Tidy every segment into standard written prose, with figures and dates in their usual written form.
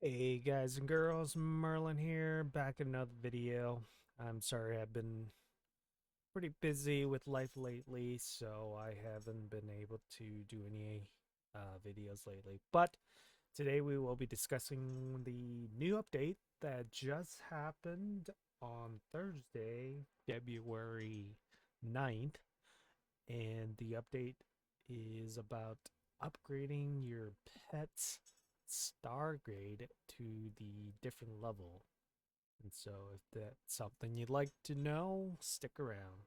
Hey guys and girls, Merlin here, back in another video. I'm sorry I've been pretty busy with life lately, so I haven't been able to do any videos lately. But today we will be discussing the new update that just happened on Thursday, February 9th, and the update is about upgrading your pet's star grade to the different level. And so, if that's something you'd like to know, stick around.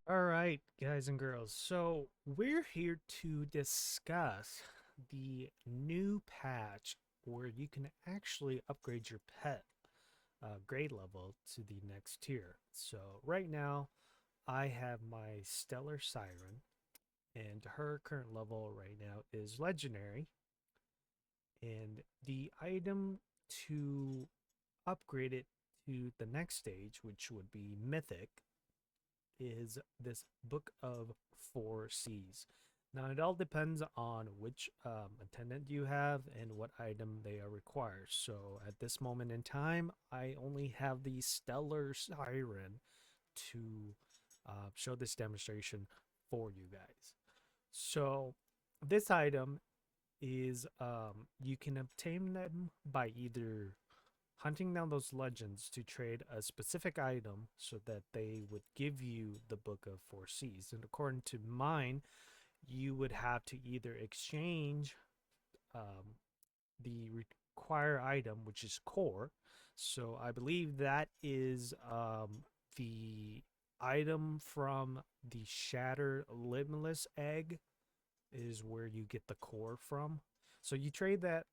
All right, guys and girls. So, we're here to discuss the new patch where you can actually upgrade your pet grade level to the next tier. So, right now, I have my Stellar Siren, and her current level right now is Legendary. And the item to upgrade it to the next stage, which would be Mythic, is this Book of Four Seas. Now, it all depends on which attendant you have and what item they are required. So, at this moment in time, I only have the Stellar Siren to show this demonstration for you guys. So, this item is you can obtain them by either hunting down those legends to trade a specific item so that they would give you the Book of Four Seas. And according to mine, you would have to either exchange the require item, which is core. So I believe that is the item from the Shattered Limitless Egg is where you get the core from. So you trade that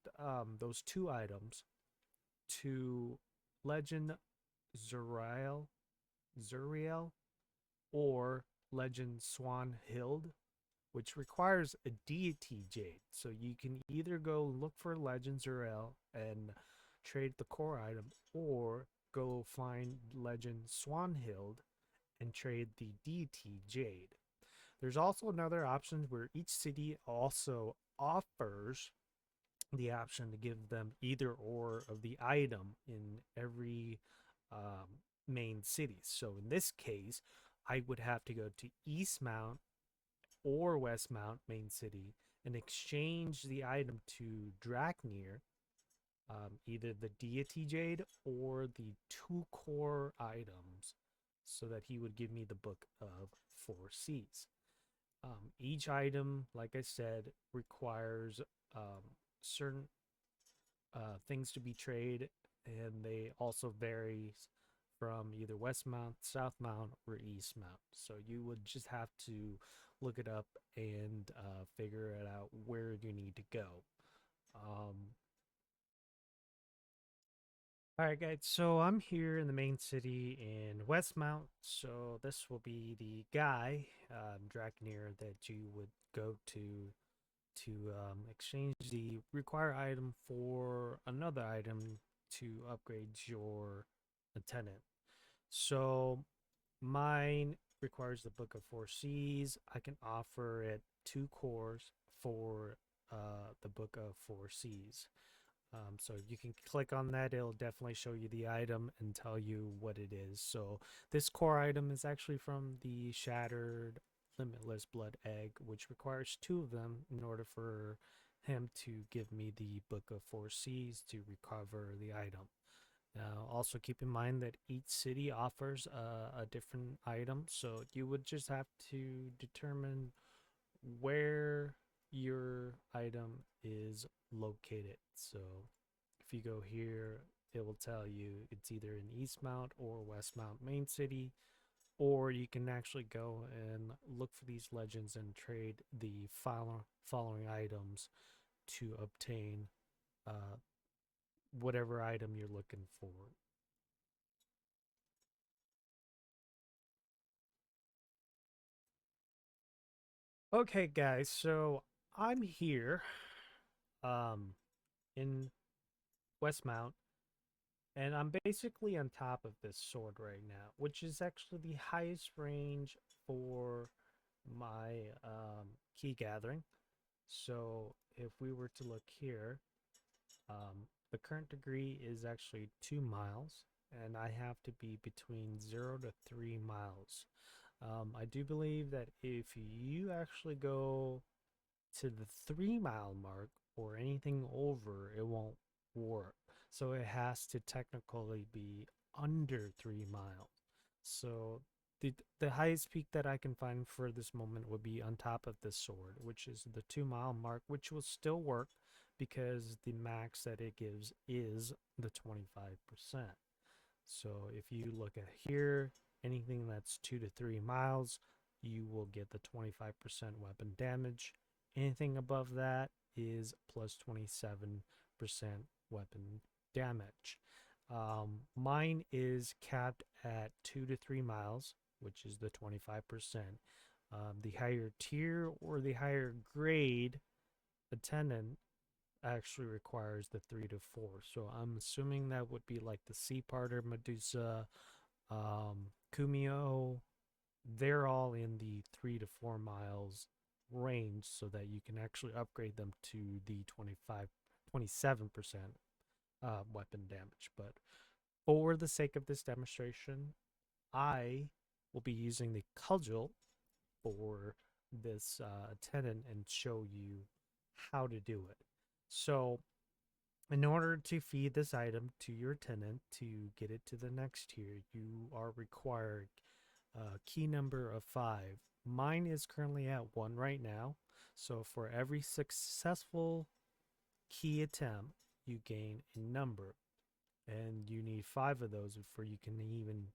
those two items to Legend Zuriel or Legend Swan Hild, which requires a deity jade. So you can either go look for Legend Zuriel and trade the core item, or go find Legend Swanhild and trade the deity jade. There's also another option where each city also offers the option to give them either or of the item in every main city. So in this case, I would have to go to Eastmount or Westmount main city and exchange the item to Draknir, either the deity jade or the two core items, so that he would give me the Book of Four Seas. Each item, like I said, requires certain things to be traded, and they also vary from either West Mount, South Mount, or East Mount. So you would just have to look it up and figure it out where you need to go. All right, guys. So I'm here in the main city in Westmount. So this will be the guy, Draknir, that you would go to exchange the required item for another item to upgrade your attendant. So mine requires the Book of Four Seas. I can offer it two cores for the Book of Four Seas. So you can click on that. It'll definitely show you the item and tell you what it is. So this core item is actually from the Shattered Limitless Blood Egg, which requires two of them in order for him to give me the Book of Four Seas to recover the item. Now, also keep in mind that each city offers a different item, so you would just have to determine where your item is located. So if you go here, it will tell you it's either in Eastmount or Westmount main city, or you can actually go and look for these legends and trade the following items to obtain uh, whatever item you're looking for. Okay, guys, so I'm here um, in Westmount, and I'm basically on top of this sword right now, which is actually the highest range for my key gathering. So if we were to look here, the current degree is actually 2 miles, and I have to be between 0 to 3 miles. I do believe that if you actually go to the 3 mile mark or anything over, it won't work. So it has to technically be under 3 miles. So the highest peak that I can find for this moment would be on top of this sword, which is the 2 mile mark, which will still work because the max that it gives is the 25%. So if you look at here, anything that's 2 to 3 miles, you will get the 25% weapon damage. Anything above that is plus 27% weapon damage. Mine is capped at 2 to 3 miles, which is the 25%. The higher tier or the higher grade attendant actually requires the 3 to 4. So I'm assuming that would be like the Sea Parter, Medusa, Kumio. They're all in the 3 to 4 miles range so that you can actually upgrade them to the 27% weapon damage. But for the sake of this demonstration, I will be using the cudgel for this attendant and show you how to do it. So in order to feed this item to your tenant to get it to the next tier, you are required a key number of 5. Mine is currently at 1 right now. So for every successful key attempt, you gain a number. And you need 5 of those before you can even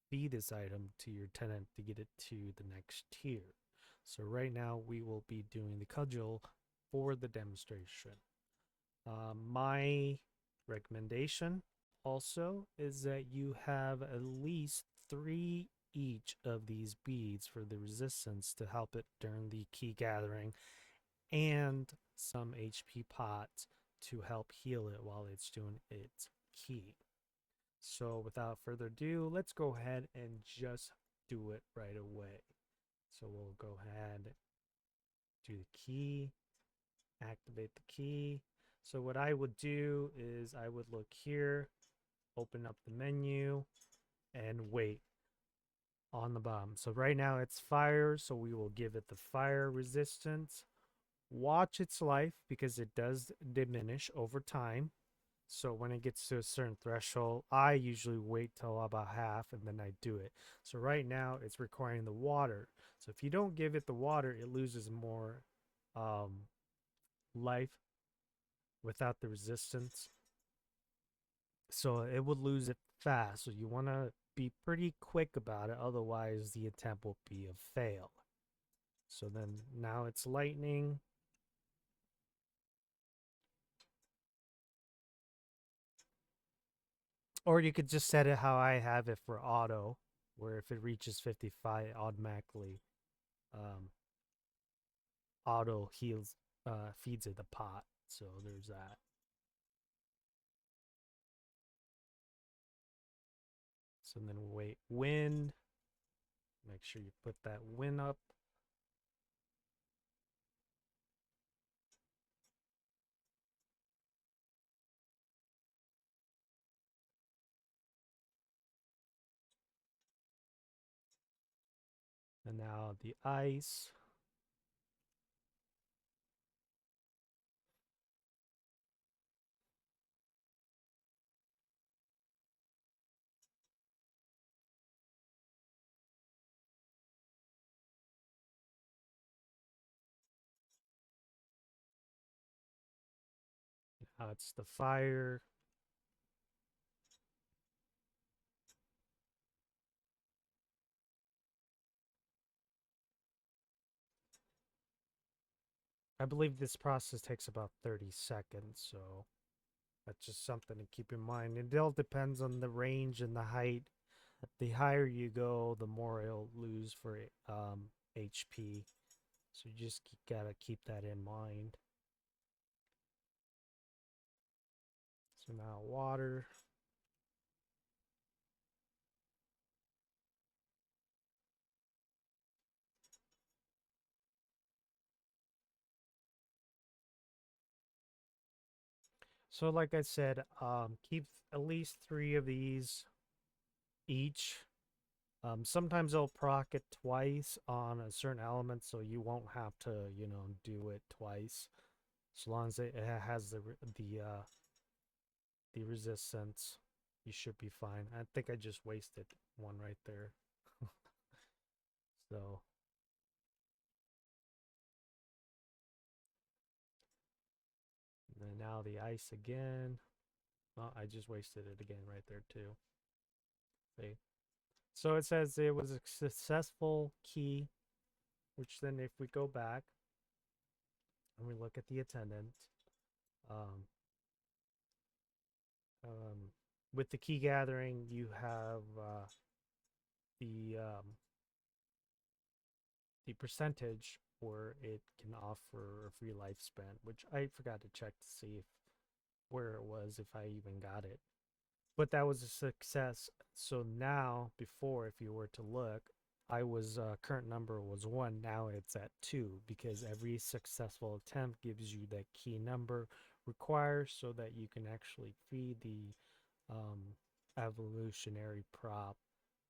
feed this item to your tenant to get it to the next tier. So right now we will be doing the cudgel for the demonstration. My recommendation also is that you have at least 3 each of these beads for the resistance to help it during the key gathering, and some HP pots to help heal it while it's doing its key. So without further ado, let's go ahead and just do it right away. So we'll go ahead, do the key, activate the key. So what I would do is I would look here, open up the menu, and wait on the bottom. So right now it's fire, so we will give it the fire resistance. Watch its life because it does diminish over time. So when it gets to a certain threshold, I usually wait till about half and then I do it. So right now it's requiring the water. So if you don't give it the water, it loses more life without the resistance. So it would lose it fast. So you want to be pretty quick about it. Otherwise, the attempt will be a fail. So then now it's lightning. Or you could just set it how I have it for auto, where if it reaches 55, automatically um, auto heals, feeds it the pot. So there's that. So then wait, wind. Make sure you put that wind up. And now the ice. Now it's the fire. I believe this process takes about 30 seconds, so that's just something to keep in mind. It all depends on the range and the height. The higher you go, the more it'll lose for HP. So you just gotta keep that in mind. So now water. So like I said, keep at least 3 of these each. Sometimes they'll proc it twice on a certain element, so you won't have to, do it twice. As long as it has the resistance, you should be fine. I think I just wasted one right there. So and then now the ice again. Oh, I just wasted it again right there too. See? So it says it was a successful key, which then if we go back and we look at the attendant, um, um, with the key gathering, you have the um, the percentage where it can offer a free lifespan, which I forgot to check to see if where it was, if I even got it. But that was a success. So now, before, if you were to look, I was current number was 1. Now it's at 2 because every successful attempt gives you that key number required so that you can actually feed the evolutionary prop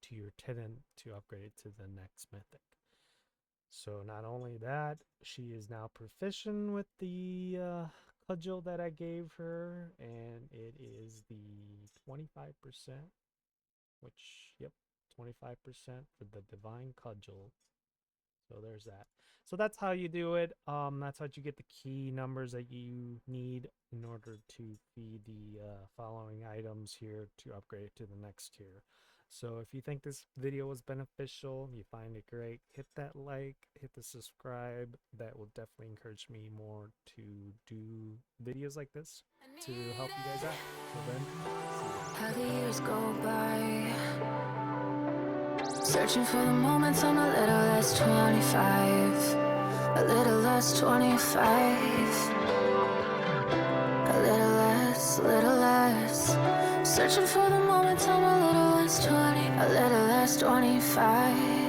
to your tenant to upgrade it to the next mythic. So not only that, she is now proficient with the cudgel that I gave her, and it is the 25%, which, yep, 25% for the divine cudgel. So there's that. So that's how you do it. That's how you get the key numbers that you need in order to feed the following items here to upgrade to the next tier. So if you think this video was beneficial, you find it great, hit that like, hit the subscribe. That will definitely encourage me more to do videos like this to help you guys out. Till then, see How the years go by, searching for the moments I'm a little less 25, a little less 25, a little less, searching for the moments I'm a little less 20, a little less 25.